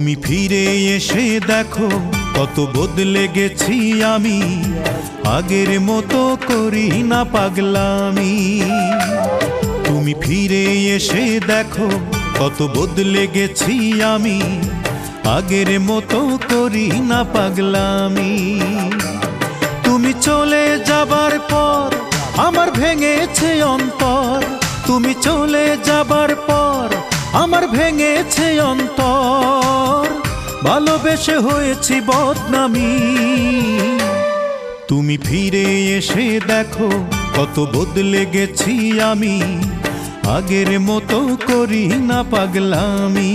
তুমি ফিরে এসে দেখো কত বদলে গেছি আমি, আগের মতো করি না পাগলামি। তুমি ফিরে এসে দেখো কত বদলে গেছি আমি, আগের মতো করি না পাগলামি। তুমি চলে যাবার পর আমার ভেঙেছে অন্তর, তুমি চলে যাবার পর আমার ভেঙেছে অন্তর, ভালোবেসে হয়েছি বদনামি। তুমি ফিরে এসে দেখো কত বদলে গেছি আমি, আগের মতো করি না পাগলামি।